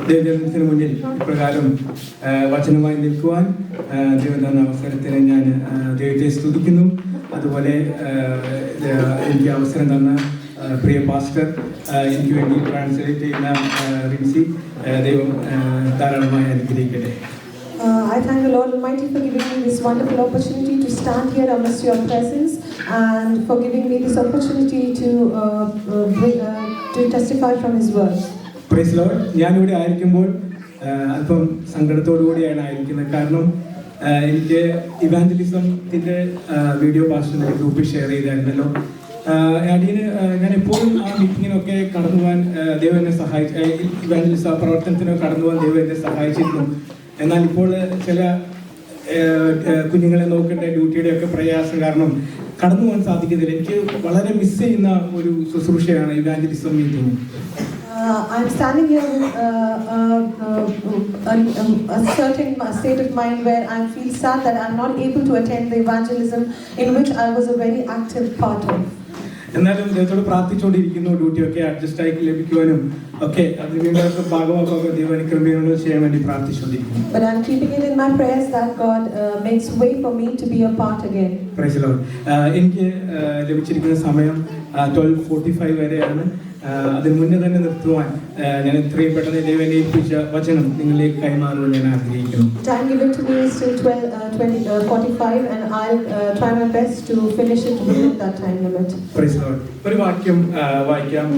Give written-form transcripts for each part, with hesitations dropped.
ദൈവജനത്തിന് മുന്നിൽ ഇപ്രകാരം വചനമായി നിൽക്കുവാൻ ദൈവം തന്ന അവസരത്തിന് ഞാൻ ദൈവത്തെ സ്തുതിക്കുന്നു. അതുപോലെ എനിക്ക് അവസരം തന്ന പ്രിയ പാസ്റ്റർ, എനിക്ക് വേണ്ടി ട്രാൻസ്ലേറ്റ് ചെയ്യുന്ന റിൻസി, ദൈവം ധാരാളമായി അനുഗ്രഹിക്കട്ടെ. I thank the Lord Almighty for giving me this wonderful opportunity to stand here amidst your presence and for giving me this opportunity to testify from His word. Praise the Lord. ഞാനിവിടെ ആയിരിക്കുമ്പോൾ അല്പം സങ്കടത്തോടു കൂടിയാണ് ആയിരിക്കുന്നത്. കാരണം എനിക്ക് ഇവാഞ്ചലിസത്തിൻ്റെ video പാസ്റ്ററിൻ്റെ ഗ്രൂപ്പിൽ share ചെയ്തായിരുന്നല്ലോ. അടിയന് ഞാൻ എപ്പോഴും ആ മീറ്റിങ്ങിനൊക്കെ കടന്നു പോകാൻ ദൈവം എന്നെ സഹായിച്ചു, ഇവാഞ്ചലിസ പ്രവർത്തനത്തിനൊക്കെ കടന്നു പോകാൻ ദൈവം എന്നെ സഹായിച്ചിരുന്നു. എന്നാൽ ഇപ്പോൾ ചില കുഞ്ഞുങ്ങളെ നോക്കേണ്ട ഡ്യൂട്ടിയുടെ ഒക്കെ പ്രയാസം കാരണം കടന്നു പോകാൻ സാധിക്കുന്നില്ല. എനിക്ക് വളരെ മിസ് ചെയ്യുന്ന ഒരു ശുശ്രൂഷയാണ് evangelism meeting. I'm standing here with a certain state of mind where I feel sad that I'm not able to attend the evangelism in which I was a very active part of. എന്നാലും ദൈവത്തോട് പ്രാർത്ഥിച്ചുകൊണ്ടിരിക്കുന്നു ഡ്യൂട്ടിയൊക്കെ adjust ആയി ലഭിക്കുവാനും ഒക്കെ അതിന്റെ ഭാഗമാക്കുക ദൈവം കൃപയോട് ചെയ്യാൻ വേണ്ടി പ്രാർത്ഥിച്ചുകൊണ്ടിരിക്കുന്നു. But I'm keeping it in my prayers that God makes way for me to be a part again. Praise the Lord. എനിക്ക് ലഭിച്ചിരിക്കുന്ന സമയം 12:45 വരെയാണ്. അതിന് മുന്നേ തന്നെ നിർത്തുവാൻ ഞാൻ ഇത്രയും പെട്ടെന്ന് ദൈവം ഏൽപ്പിച്ച വചനം നിങ്ങളിലേക്ക് കൈമാറുവാൻ ഞാൻ ആഗ്രഹിക്കുന്നു. Time given to me is till 12:45 and I'll try my best to finish it within that time limit. Praise the Lord. ഒരു വാക്യം വായിക്കാം.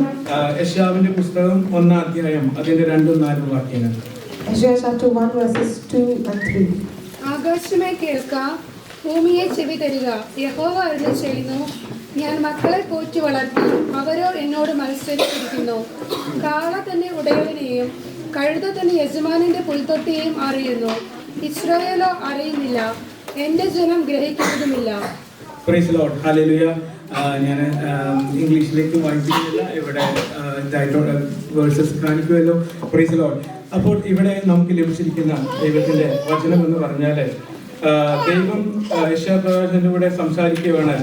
യെശയ്യാവിന്റെ പുസ്തകം 1-ാം അധ്യായം അതിന്റെ 2-4 വാക്യങ്ങൾ. Isaiah chapter 1 verses 2 and 3. ആകാശമേ കേൾക്കുക, ഭൂമിയെ ചെവി തരിക. യഹോവ അരുളി ചെയ്യുന്നു, ഞാൻ മക്കളെ പോറ്റി വളർത്തി, അവരോ എന്നോട് മത്സരിച്ചിരിക്കുന്നു. കാള തന്നെ ഉടയവനെയും കഴുത തന്നെ യജമാനന്റെ പുൽത്തൊട്ടിയെയും അറിയുന്നു. ഇസ്രായേലോ അറിയുന്നില്ല, എന്റെ ജനം ഗ്രഹിക്കുന്നതുമില്ല. Praise the Lord. Hallelujah. ഞാൻ ഇംഗ്ലീഷിലേക്ക് വായിക്കുന്നില്ല, ഇവിടെ വേഴ്സസ് കാണിക്കുമല്ലോ. Praise the Lord. അപ്പോൾ ഇവിടെ നമുക്ക് ലഭിച്ചിരിക്കുന്ന ദൈവത്തിന്റെ വചനം എന്ന് പറഞ്ഞാൽ ദൈവം യെശയ്യാപ്രവാചകനിലൂടെ സംസാരിക്കുകയാണ്.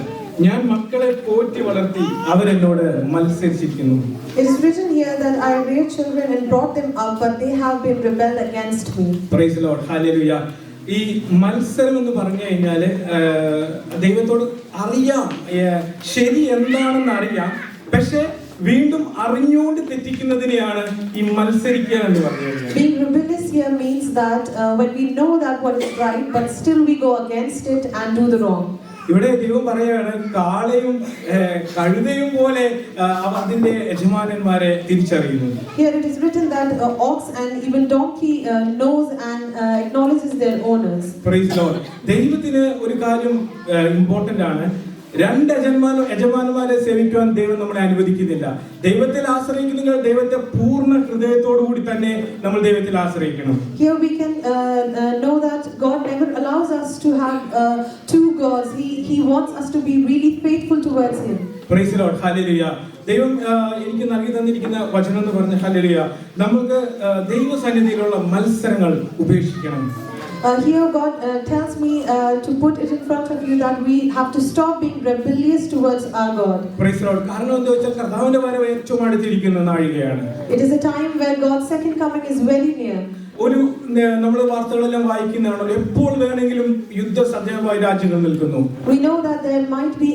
ഞാൻ മക്കളെ പോറ്റി വളർത്തി, അവരെന്നോട് മത്സരിച്ചിരിക്കുന്നു. It is written here that I reared children and brought them up, but they have been rebelled against me. Praise the Lord. Hallelujah. ഈ മത്സരം എന്ന് പറഞ്ഞു കഴിഞ്ഞാൽ ദൈവത്തോട് അറിയാം, ശരി എന്താണെന്ന് അറിയാം, പക്ഷെ വീണ്ടും അറിഞ്ഞുകൊണ്ട് തെറ്റിക്കുന്നതിനെയാണ് ഈ മത്സരിക്കുക എന്ന് പറയുന്നത്. Being rebellious here means that when we know that what is right, but still we go against it and do the wrong. ഇവിടെ ദൈവം പറയാണ്, കാളയും കഴുതയും പോലെ അതിന്റെ യജമാനന്മാരെ തിരിച്ചറിയുന്നു. Here it is written that ox and even donkey knows and acknowledges their owners. Praise the Lord. ദൈവത്തിന് ഒരു കാര്യം important ആണ്. രണ്ട് യജമാനന്മാരെ സേവിക്കുവാൻ ദൈവം നമ്മളെ അനുവദിക്കുന്നില്ല. ദൈവത്തിൽ ആശ്രയിക്കുന്ന ദൈവത്തെ പൂർണ്ണ ഹൃദയത്തോടു കൂടി തന്നെ നമ്മൾ ദൈവത്തിൽ ആശ്രയിക്കണം. Here we can know that God never allows us to have two gods. He wants us to be really faithful towards Him. Praise the Lord. Hallelujah. ദൈവം എനിക്ക് നൽകി തന്നിരിക്കുന്ന വചനം എന്ന് പറഞ്ഞ ഹല്ലേലൂയ, നമുക്ക് ദൈവസന്നിധിയിലുള്ള മത്സരങ്ങൾ ഉപേക്ഷിക്കണം. Here God tells me to put it in front of you that we have to stop being rebellious towards our God. Praise the Lord. കാരണം എന്താ വെച്ചാൽ കർത്താവിന്റെ വരവ് ഏറ്റവും അടുത്തിരിക്കുന്ന നാഴികയാണ്. It is a time where God's second coming is very near. ഒരു നമ്മൾ വാർത്തകളെല്ലാം വായിക്കുന്നതാണല്ലോ, എപ്പോൾ വേണമെങ്കിലും യുദ്ധസജ്ജമായ രാജ്യങ്ങൾ നിൽക്കുന്നു. We know that there might be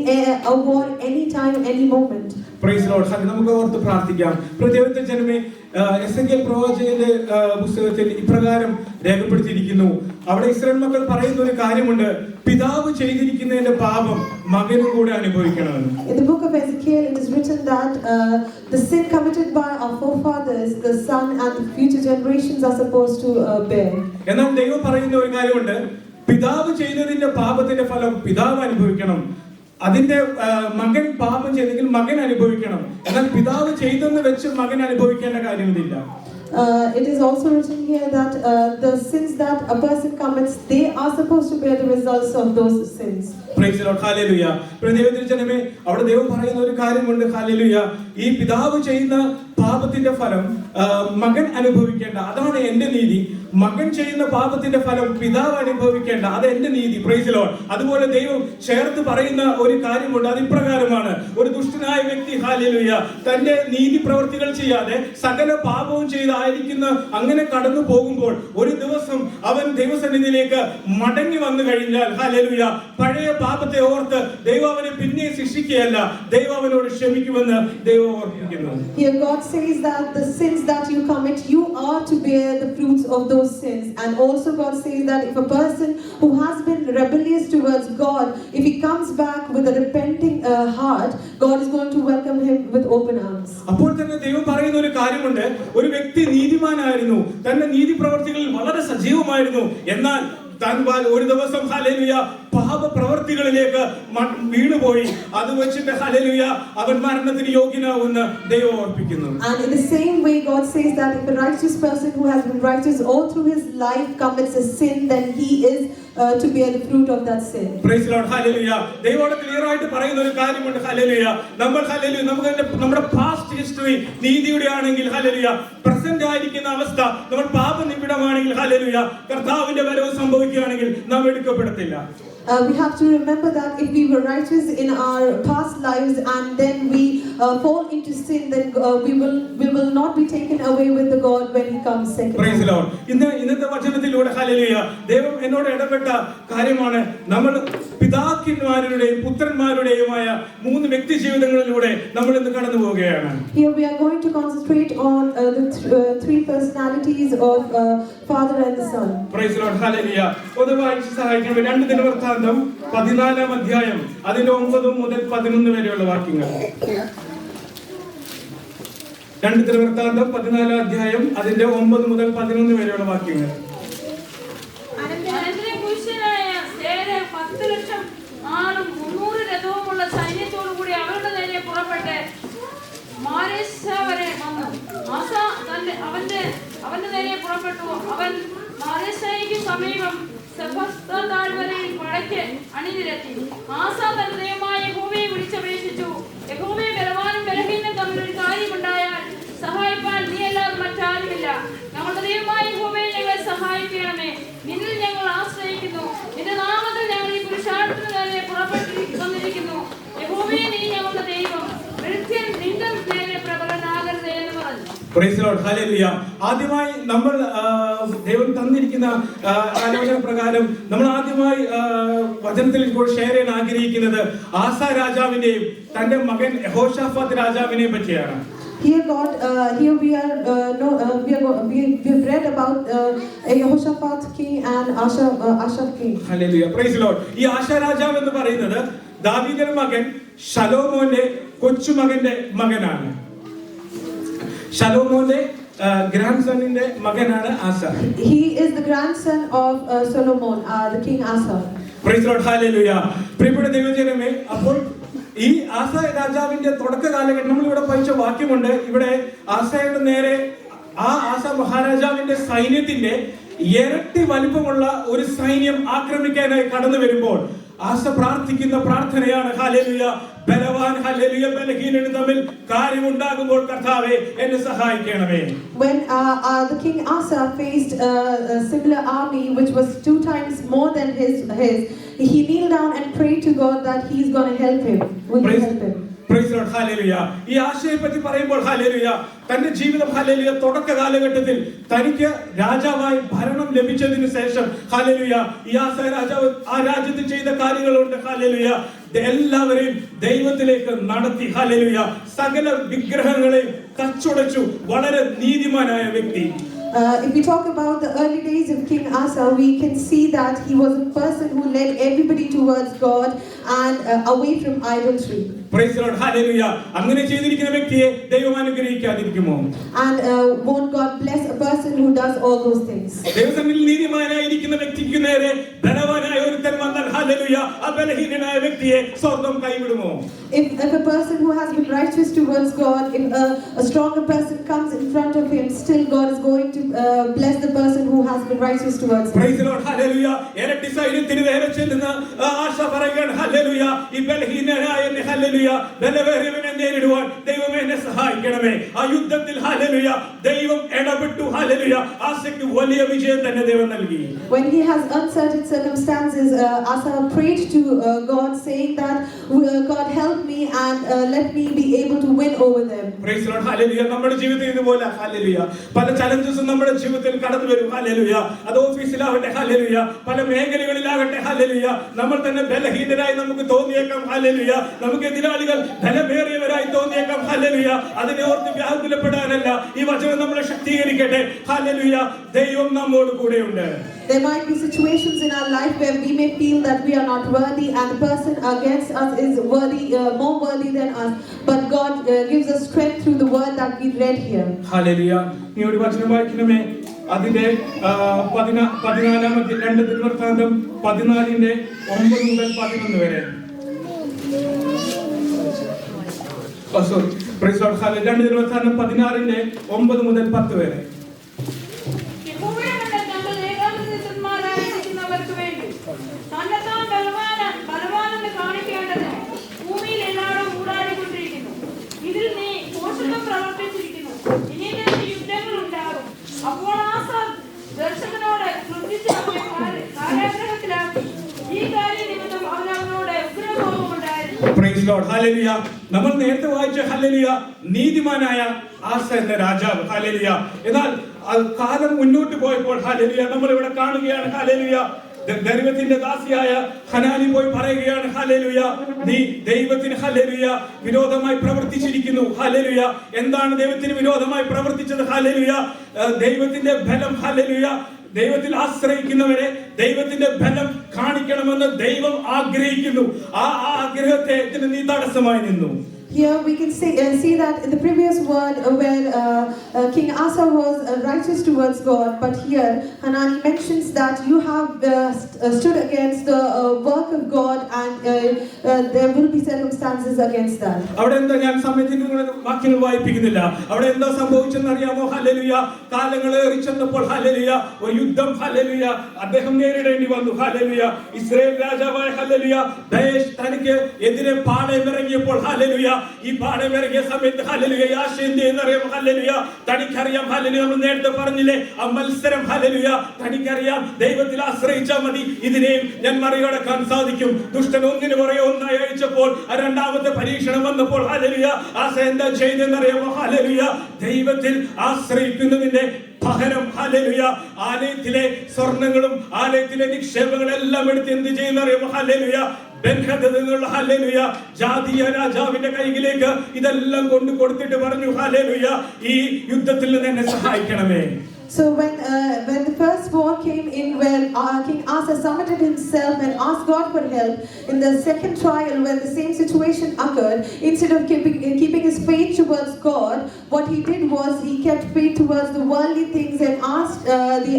a war anytime, any moment. Praise the Lord. നമുക്ക് ഓർത്ത് പ്രാർത്ഥിക്കാം. ദൈവത്തിന്റെ ജനമേ, എസെക്കിയേൽ പ്രവാചകന്റെ പുസ്തകത്തിൽ ഇപ്രകാരം രേഖപ്പെടുത്തിയിരിക്കുന്നു. അവിടെ ഇസ്രായേൽ മക്കൾ പറയുന്ന ഒരു കാര്യമുണ്ട്, പിതാവ് ചെയ്തിരിക്കുന്നതിന്റെ പാപം മകനും കൂടെ അനുഭവിക്കണമെന്ന്. In the book of Ezekiel it is written that the sin committed by our forefathers, the son and the future generations are supposed to bear. എന്നാൽ ദൈവം പറയുന്ന ഒരു കാര്യമുണ്ട്, പിതാവ് ചെയ്തതിന്റെ പാപത്തിന്റെ ഫലം പിതാവ് അനുഭവിക്കണം. അതിന്റെ മകൻ പാപം ചെയ്തെങ്കിൽ മകൻ അനുഭവിക്കണം. എന്നാൽ പിതാവ് ചെയ്തെന്ന് വെച്ച് മകൻ അനുഭവിക്കേണ്ട കാര്യമില്ല. It is also written here that the sins that a person commits, they are supposed to bear the results of those sins. Praise the Lord. Hallelujah. ദൈവത്തിന്റെ ജനമേ, അവിടെ ദൈവം പറയുന്ന ഒരു കാര്യമുണ്ട്. Hallelujah. ഈ പിതാവ് ചെയ്യുന്ന പാപത്തിന്റെ ഫലം മകൻ അനുഭവിക്കേണ്ട, അതാണ് എന്റെ നീതി. മകൻ ചെയ്യുന്ന പാപത്തിന്റെ ഫലം പിതാവ് അനുഭവിക്കേണ്ട, അത് എന്റെ നീതി. Price the Lord. അതുപോലെ ദൈവം ചേർത്ത് പറയുന്ന ഒരു കാര്യമുണ്ട്, അത് ഇപ്രകാരമാണ്: ഒരു ദുഷ്ടനായ വ്യക്തി ഹല്ലേലൂയ തന്റെ നീതി പ്രവർത്തികൾ ചെയ്യാതെ സകല പാപവും ചെയ്തായിരിക്കുന്ന അങ്ങനെ കടന്നു പോകുമ്പോൾ ഒരു ദിവസം അവൻ ദൈവസന്നിധിയിലേക്ക് മടങ്ങി വന്നു കഴിഞ്ഞാൽ ഹല്ലേലൂയ പഴയ പാപത്തെ ഓർത്ത് ദൈവം അവനെ പിന്നെ ശിക്ഷിക്കുകയല്ല, ദൈവം അവനോട് ക്ഷമിക്കുമെന്ന് ദൈവം ഓർമ്മിപ്പിക്കുന്നു. Here God says that the sins that you commit, you are to bear the fruits of those sins. And also God says that if a person who has been rebellious towards God, if he comes back with a repenting heart, God is going to welcome him with open arms. അപ്പോൾ തന്നെ ദൈവം പറയുന്ന ഒരു കാര്യമുണ്ട്: ഒരു വ്യക്തി നീതിമാനായിരുന്നു, തന്റെ നീതി പ്രവർത്തികളിൽ വളരെ സജീവമായിരുന്നു, എന്നാൽ താൻ ഒരു ദിവസം ഹല്ലേലൂയ പാപ പ്രവർത്തികളിലേക്ക് വീണുപോയി. അത് വെച്ചിട്ട് ഹല്ലേലൂയ അവൻ മരണത്തിന് യോഗ്യനാവുമെന്ന് ദൈവം ഓർപ്പിക്കുന്നു. And in the same way God says that if a righteous person who has been righteous all through his life commits a sin, then he is to bear the fruit of that sin. Praise the Lord. Hallelujah. ദൈവത്തോട് clear ആയിട്ട് പറയുന്ന ഒരു കാര്യമുണ്ട്. Hallelujah നമ്മൾ hallelujah നമുക്ക് നമ്മുടെ past history നീതിയുടെ ആണെങ്കിൽ ഹല്ലേലൂയ പ്രസന്റ് ആയിരിക്കുന്ന അവസ്ഥ നമ്മൾ പാപനിബിഡമാണെങ്കിൽ ഹല്ലേലൂയ കർത്താവിന്റെ വരവ് സംഭവിക്കുകയാണെങ്കിൽ നാം എടുക്കപ്പെടത്തില്ല. We have to remember that if we were righteous in our past lives and then we fall into sin, then we will not be taken away with the God when he comes second. Praise the Lord. ഇന്നത്തെ വചനത്തിലൂടെ hallelujah ദൈവം എന്നോട് ഇടപെട്ട കാര്യമാണ്, നമ്മൾ പിതാക്കന്മാരുടെയും പുത്രന്മാരുടെയുമായ മൂന്ന് വ്യക്തി ജീവിതങ്ങളിലൂടെ നമ്മൾ ഇന്ന് കടന്നു പോവുകയാണ്. Here we are going to concentrate on the three personalities of Father and the Son. Praise the Lord. Hallelujah. ഒന്ന് വായിച്ച് സഹായിക്കണം. 2 ദിനവൃത്താന്തം 14-ാം അധ്യായം അതിന്റെ 9 മുതൽ 11 വരെയുള്ള വാക്യങ്ങൾ. 2 ദിനവൃത്താന്തം 14-ാം അധ്യായം അതിന്റെ 9 മുതൽ 11 വരെയുള്ള വാക്യങ്ങൾ. അവന്റെ നേരെ പുറപ്പെട്ടു. അവൻ മാരേശയ്ക്ക് സമീപം സെബസ്തോൻ താഴ്വരയിൽ പടയ്ക്ക് അണിനിരത്തി. ആസ തന്റെ ദൈവമായ യഹോവയെ വിളിച്ചപേക്ഷിച്ചു: യഹോവേ, ബലവാനും ബലഹീനനും തമ്മിൽ ഒരു കാര്യമുണ്ടായാൽ സഹായിപ്പാൻ നീയല്ലാതെ മറ്റാരുമില്ല. ഞങ്ങളുടെ ദൈവമായ യഹോവയെ ഞങ്ങളെ സഹായിക്കണമേ. നിന്നിൽ ഞങ്ങൾ ആശ്രയിക്കുന്നു. നിന്റെ നാമത്തിൽ ഞങ്ങൾ ഈ പുരുഷാർത്ഥത്തിന് നേരെ പുറപ്പെട്ടു വന്നിരിക്കുന്നു. യഹോവേ, നീ ഞങ്ങളുടെ ദൈവം, വൃത്യൻ നിന്റെ നേരെ പ്രബലനാകരുതേ എന്ന് പറഞ്ഞു. Praise the Lord. Hallelujah. ആദ്യമായി നമ്മൾ ദൈവം തന്നിരിക്കുന്ന ആലോചന പ്രകാരം നമ്മൾ ആദ്യമായി വചനത്തിൽ ഇപ്പോൾ ഷെയർ ചെയ്യാൻ ആഗ്രഹിക്കുന്നത് ആസ രാജാവിന്റെയും തന്റെ മകൻ യഹോശാഫാത്ത് രാജാവിനെയും പറ്റിയാണ്. Here we have read about Yehoshaphat king and Asa king. Hallelujah. Praise the Lord. ഈ ആശ രാജാവ് എന്ന് പറയുന്നത് ദാവീദിന്റെ മകൻ ശലോമോന്റെ കൊച്ചുമകന്റെ മകനാണ്. ശലോമോന്റെ ഗ്രാൻഡ്സണിന്റെ മകനാണ് ആസ. He is the grandson of Solomon, the king Asa. Praise the Lord. Hallelujah. പ്രിയപ്പെട്ട ദൈവജനമേ, അപ്പോൾ ഈ ആസ രാജാവിന്റെ തുടക്ക കാലഘട്ടം നമ്മൾ ഇവിടെ പഠിച്ച വാക്യമുണ്ട്. ഇവിടെ ആസയുടെ നേരെ ആ ആസ മഹാരാജാവിന്റെ സൈന്യത്തിന്റെ ഇരട്ടി വലിപ്പമുള്ള ഒരു സൈന്യം ആക്രമിക്കാനായി കടന്നു വരുമ്പോൾ ആസ പ്രാർത്ഥിക്കുന്ന പ്രാർത്ഥനയാണ്: ഹല്ലേലൂയ, ബലവാൻ ഹല്ലേലൂയ ബലഹീനനും തമ്മിൽ കാര്യമുണ്ടാകുമ്പോൾ കർത്താവേ എന്നെ സഹായിക്കണമേ. When the king Asa faced a similar army which was 2 times more than his, he kneeled down and prayed to God that he is going to help him. Will he help him? Praise the Lord. Hallelujah. ഈ ആശയെ പറ്റി പറയുമ്പോൾ hallelujah തന്റെ ജീവിതം hallelujah തുടക്ക കാലഘട്ടത്തിൽ തനിക്ക് രാജാവായി ഭരണം ലഭിച്ചതിന് ശേഷം ഹല്ലേലൂയ ഈ ആസ രാജാവ് ആ രാജ്യത്ത് ചെയ്ത കാര്യങ്ങളുണ്ട്. ഹല്ലേലൂയ എല്ലാവരെയും ദൈവത്തിലേക്ക് നടത്തി. ഹല്ലേലൂയ സകല വിഗ്രഹങ്ങളെയും കച്ചുടച്ചു. വളരെ നീതിമാനായ വ്യക്തി. If we talk about the early days of King Asa, we can see that he was a person who led everybody towards God and away from idolatry. Praise the Lord. Hallelujah. അങ്ങനെ ചെയ്തിരിക്കുന്ന വ്യക്തിയെ ദൈവം അനുഗ്രഹിക്കാതിരിക്കുമോ? And won't God bless a person who does all those things? ദൈവസന്നിധിയിൽ നീതിമാനായിരിക്കുന്ന വ്യക്തിക്ക് നേരെ ബലവാനായ ഒരുത്തൻ വന്നാൽ ഹല്ലേലൂയ ആ ബലഹീനനായ വ്യക്തിയെ സ്വർഗ്ഗം കൈവിടുമോ? If a person who has been righteous towards God, if a stronger person comes in front of him, still God is going to bless the person who has been righteous towards him. Praise the Lord, hallelujah. ഇരട്ടി സൈന്യത്തിന് നേരെ ചെല്ലുന്ന ആശ പറയുകയാണ്, hallelujah. ഈ ബലഹീനനായ എന്നെ, hallelujah, ബലവേറിയവനെ നേരിടുവാൻ ദൈവമേ എന്നെ സഹായിക്കണമേ. ആ യുദ്ധത്തിൽ, ഹല്ലേലൂയ, ദൈവം ഇടപെട്ടു, ഹല്ലേലൂയ. ആശയ്ക്ക് വലിയ വിജയം തന്നെ ദൈവം നൽകി. When he has uncertain circumstances, Asa prayed to God, saying that God help me and let me be able to win over them. Praise the Lord, hallelujah. നമ്മുടെ ജീവിതത്തിൽ ഇതുപോലെ, ഹല്ലേലൂയ, പല ചലഞ്ചസും നമ്മുടെ ജീവിതത്തിൽ കടന്നു വരും, ഹല്ലേലൂയ. അത് ഓഫീസിലാവട്ടെ, ഹല്ലേലൂയ, പല മേഖലകളിലാകട്ടെ, ഹല്ലേലൂയ. നമ്മൾ തന്നെ ബലഹീനരായി നമുക്ക് തോന്നിയേക്കാം, ഹല്ലേലൂയ. നമുക്ക് എതിരാളികൾ ബലമേറിയവരായി തോന്നിയേക്കാം, ഹല്ലേലൂയ. അതിനെ ഓർത്ത് വ്യാകുലപ്പെടാനല്ല, ഈ വചനം നമ്മളെ ശക്തീകരിക്കട്ടെ, ഹല്ലേലൂയ. ദൈവം നമ്മോട് കൂടെയുണ്ട്. There might be situations in our life where we may feel that we are not worthy and the person against us is worthy, more worthy than us. But God gives us strength through the word that we read here. Hallelujah. ഈ ഒരു വചനം വായിക്കണമേ. അതിന്റെ 14-ാമത്തെ 2 ദിനവൃത്താന്തം 14-ന്റെ 9 മുതൽ 11 വരെ. Praise God, hallelujah. 2 ദിനവൃത്താന്തം 16-ന്റെ 9 മുതൽ 10 വരെ. Praise Lord, hallelujah. നമ്മൾ നേരത്തെ വായിച്ച, ഹല്ലേലൂയ, നീതിമാനായ ആസ എന്ന രാജാവ്, ഹല്ലേലൂയ. എന്നാൽ കാലം മുന്നോട്ട് പോയപ്പോൾ, ഹല്ലേലൂയ, നമ്മൾ ഇവിടെ കാണുകയാണ്, ഹല്ലേലൂയ, ദൈവത്തിന്റെ ദാസിയായ ഹനാനി പോയി പറയുകയാണ്, ഹല്ലേലൂയ, നീ ദൈവത്തിന്, ഹല്ലേലൂയ, വിരോധമായി പ്രവർത്തിച്ചിരിക്കുന്നു, ഹല്ലേലൂയ. എന്താണ് ദൈവത്തിന് വിരോധമായി പ്രവർത്തിച്ചത്? ഹല്ലേലൂയ, ദൈവത്തിന്റെ ബലം, ഹല്ലേലൂയ, ദൈവത്തിൽ ആശ്രയിക്കുന്നവരെ ദൈവത്തിന്റെ ബലം കാണിക്കണമെന്ന് ദൈവം ആഗ്രഹിക്കുന്നു. ആ ആഗ്രഹത്തെ നീ തടസ്സമായി നിന്നു. Here we can see that in the previous word where King Asa was righteous towards God, but here Hanani mentions that you have stood against the work of God and there will be circumstances against that. അവിടെ എന്താ, ഞാൻ സമയത്തിന് വാക്യങ്ങൾ വായിപ്പിക്കുന്നില്ല. അവിടെ എന്താ സംഭവിച്ചെന്ന് അറിയാമോ? Hallelujah, കാലങ്ങൾ ഏറിച്ചെന്നപ്പോൾ, ഹല്ലേലൂയ, ഒരു യുദ്ധം, ഹല്ലേലൂയ, അദ്ദേഹം നേരിടേണ്ടി വന്നു, ഹല്ലേലൂയ. ഇസ്രായേൽ രാജാവായ, ഹല്ലേലൂയ, ദയേഷ് തനിക്ക് എതിരെ പാളയമിറങ്ങിയപ്പോൾ, ഹല്ലേലൂയ, ഈ പാളയമിറങ്ങിയ സമയത്ത്, ഹല്ലേലൂയ, യാശ എന്ത് ചെയ്യുന്നറിയാമോ? ഹല്ലേലൂയ, തനിക്കറിയാം, ഹല്ലേലൂയ, നമ്മൾ നേരത്തെ പറഞ്ഞില്ലേ ആ മത്സരം, ഹല്ലേലൂയ, തനിക്കറിയാം ദൈവത്തിൽ ആശ്രയിച്ചാൽ മതി, ഇതിനെയും ഞാൻ മറികടക്കാൻ സാധിക്കും. ദുഷ്ടൻ ഒന്നിനു പുറകെ ഒന്നായി അയച്ചപ്പോൾ, രണ്ടാമത്തെ പരീക്ഷണം വന്നപ്പോൾ, ഹല്ലേലൂയ, ആസ എന്താ ചെയ്തെന്നറിയാമോ? ഹല്ലേലൂയ, ദൈവത്തിൽ ആശ്രയിക്കുന്നതിന്റെ പകരം, ഹല്ലേലൂയ, ആലയത്തിലെ സ്വർണ്ണങ്ങളും ആലയത്തിലെ നിക്ഷേപങ്ങളെല്ലാം എടുത്ത് എന്ത് ചെയ്യുന്നറിയാമോ? ഹല്ലേലൂയ, ബെൻഹദദിനുള്ള, ഹല്ലേലൂയ, ജാതീയ രാജാവിന്റെ കൈയിലേക്ക് ഇതെല്ലാം കൊണ്ട് കൊടുത്തിട്ട് പറഞ്ഞു, ഹല്ലേലൂയ, ഈ യുദ്ധത്തിൽ നിന്ന് എന്നെ സഹായിക്കണമേ. So when the first war came in, where King Asa submitted himself and asked God for help, in the second trial when the same situation occurred, instead of keeping his faith towards God, what he did was he kept faith towards the worldly things and asked the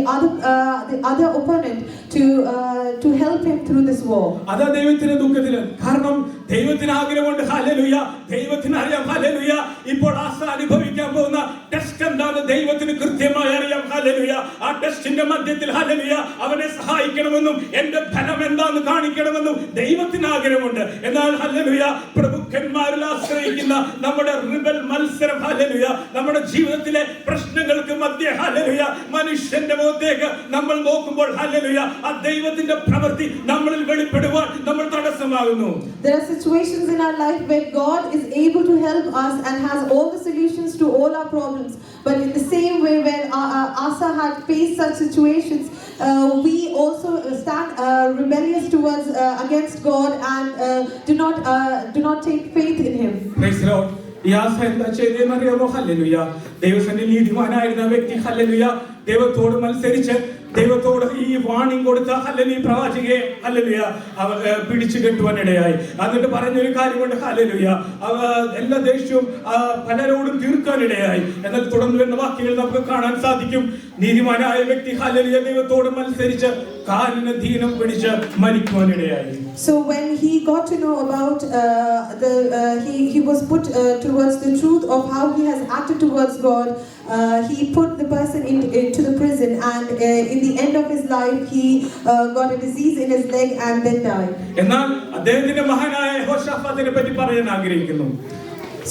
other opponent to help him through this war. അതാ ദൈവത്തിന്റെ ദുഃഖത്തില്. കാരണം ദൈവത്തിന് ആഗ്രഹമുണ്ട്, hallelujah, ദൈവത്തിന് അറിയാം, hallelujah, ഇപ്പോൾ ആസ അനുഭവിക്കാൻ പോകുന്ന ടെസ്റ്റ് എന്താണ് ദൈവത്തിന് കൃത്യമായി അറിയാം, ഹല്ലേലൂയ. ആ ടെസ്റ്റിന്റെ മധ്യത്തിൽ, ഹല്ലേലൂയ, അവനെ സഹായിക്കണമെന്നും എന്റെ ഫലം എന്താന്ന് കാണിക്കണമെന്നും ദൈവത്തിന് ആഗ്രഹമുണ്ട്. എന്നാൽ, ഹല്ലേലൂയ, പ്രഭുക്കന്മാരിൽ ആശ്രയിക്കുന്ന നമ്മുടെ റിബൽ മത്സരം, ഹല്ലേലൂയ, നമ്മുടെ ജീവിതത്തിലെ പ്രശ്നങ്ങൾക്ക് മധ്യേ, ഹല്ലേലൂയ, മനുഷ്യന്റെ മുഖത്തേക്ക് നമ്മൾ നോക്കുമ്പോൾ, ഹല്ലേലൂയ, ആ ദൈവത്തിന്റെ പ്രവൃത്തി നമ്മളിൽ വെളിപ്പെടുവാൻ നമ്മൾ തടസ്സമാകുന്നു. There are situations in our life where God is able to help us and has all the solutions to all our problems. But in the same way, when Asa had faced such situations, we also stand rebellious towards against God and do not take faith in Him. Praise the Lord. യാസ എന്താ ചെയ്തതെന്നറിയാമോ? Hallelujah, ദൈവസന്നിധിയിൽ നീതിമാനായിരുന്ന വ്യക്തി, hallelujah, ദൈവത്തോട് മത്സരിച്ച് ദൈവത്തോട് ഈ warning കൊടുത്ത, hallelujah, പ്രവാചകയെ, hallelujah, പിടിച്ചു കെട്ടുവാനിടയായി. എന്നിട്ട് പറഞ്ഞൊരു കാര്യമുണ്ട്, ഹല്ലേലൂയ, എല്ലാ ദേഷ്യവും പലരോടും തീർക്കാനിടയായി. എന്നാൽ തുടർന്ന് വരുന്ന വാക്യങ്ങൾ നമുക്ക് കാണാൻ സാധിക്കും, നീതിമാനായ വ്യക്തി, ഹല്ലേലൂയ, ദൈവത്തോട് മത്സരിച്ച് കാലിന് ദീനം പിടിച്ച് മരിക്കുവാനിടയായി. So when he got to know about he was put towards the truth of how he has acted towards God, he put the person into the prison, and in the end of his life, he got a disease in his leg and then died. എന്നാൽ അദ്ദേഹത്തിന്റെ മഹാനായ യഹോശാഫാത്തിനെ പറ്റി പറയാൻ ആഗ്രഹിക്കുന്നു.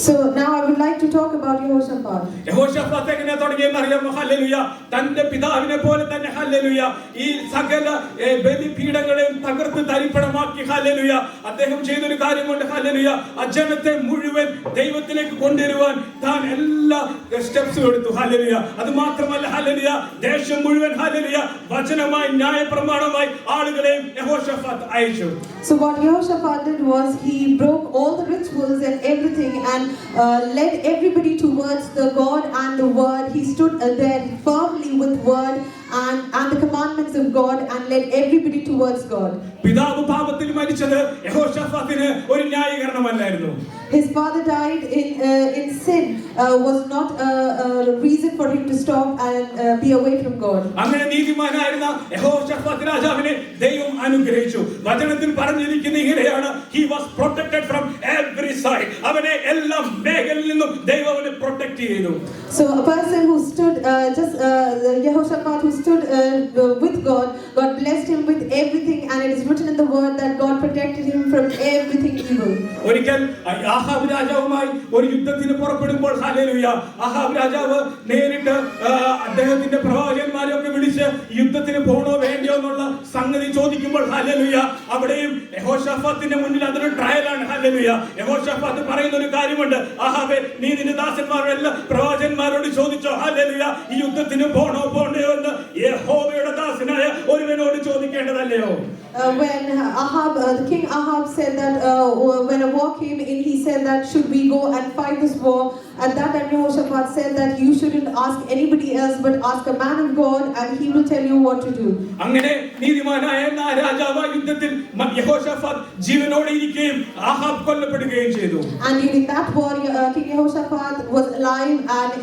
So now I would like to talk about Yehoshaphat. Jehoshaphat എങ്ങനെ തുടങ്ങിയെന്ന് അറിയാമോ? Hallelujah. തന്റെ പിതാവിനെ പോലെ തന്നെ ഹല്ലേലൂയ ഈ സകല ബലിപീഠങ്ങളെയും തകർത്ത് തരിപ്പണമാക്കി ഹല്ലേലൂയ അദ്ദേഹം ചെയ്തൊരു കാര്യമുണ്ട്. ഹല്ലേലൂയ ആ ജനത്തെ മുഴുവൻ ദൈവത്തിലേക്ക് കൊണ്ടുവരുവാൻ താൻ എല്ലാ സ്റ്റെപ്സും എടുത്തു. ഹല്ലേലൂയ അത് മാത്രമല്ല ഹല്ലേലൂയ ദേശം മുഴുവൻ ഹല്ലേലൂയ വചനമായി ന്യായപ്രമാണമായി ആളുകളെയും യഹോശാഫാത്ത് അയച്ചു. So what Yehoshaphat did was he broke all the rituals and everything and led everybody towards the God and the word. He stood there firmly with word and the commandments of God and led everybody towards God. പിതാവ് പാപത്തിൽ മരിച്ചത് യഹോശാഫാത്തിന് ഒരു ന്യായീകരണമല്ലായിരുന്നു. His father died in sin was not a reason for him to stop and be away from God. അങ്ങനെ നീതിമാനായിരുന്ന യഹോശാഫാത്ത് രാജാവിനെ ദൈവം അനുഗ്രഹിച്ചു. വചനത്തിൽ പറഞ്ഞിരിക്കുന്ന ഇങ്ങനെയാണ്, he was protected from every side. അവനെ എല്ലാ മേഖലയിൽ നിന്നും ദൈവം അവനെ പ്രൊട്ടക്ട് ചെയ്തു. So a person who stood Yehoshaphat who stood with God blessed him with everything, and it is written in the word that God protected him from everything evil. ഒരിക്കൽ ആഹാബ് രാജാവുമായി ഒരു യുദ്ധത്തിന് പുറപ്പെടുമ്പോൾ ഹല്ലേലൂയ ആഹാബ് രാജാവ് നേരിട്ട് അദ്ദേഹത്തിന്റെ പ്രവാചകന്മാരെയൊക്കെ വിളിച്ച് യുദ്ധത്തിന് പോകണോ വേണ്ടയോ എന്നുള്ള സംഗതി ചോദിക്കുമ്പോൾ ഹല്ലേലൂയ അവിടെയും യഹോശാഫാത്തിന്റെ മുന്നിൽ അതൊരു ട്രയലാണ്. ഹല്ലേലൂയ യഹോശാഫാത്ത് പറയുന്ന ഒരു കാര്യമുണ്ട്, ആഹാബേ നീ നിന്റെ ദാസന്മാരുടെ പ്രവാചകന്മാരോട് ചോദിച്ചോ ഹല്ലേലൂയ ഈ യുദ്ധത്തിന് പോകണോ പോകണ്ടയോ എന്ന് യഹോവയുടെ ദാസനായ ഒരുവനോട് ചോദിക്കേണ്ടതല്ലയോ? When the king Ahab said that when a war came in, he said that should we go and fight this war? At that time Yehoshaphat said that you shouldn't ask anybody else but ask a man of God and he will tell you what to do. അങ്ങനെ നീതിമാനായ രാജാവ് യുദ്ധത്തിൽ യഹോശാഫാത്ത് ജീവനോടെ ഇരിക്കുകയും ആഹാബ് കൊല്ലപ്പെടുകയും ചെയ്തു. And during that war King Yehoshaphat was alive, and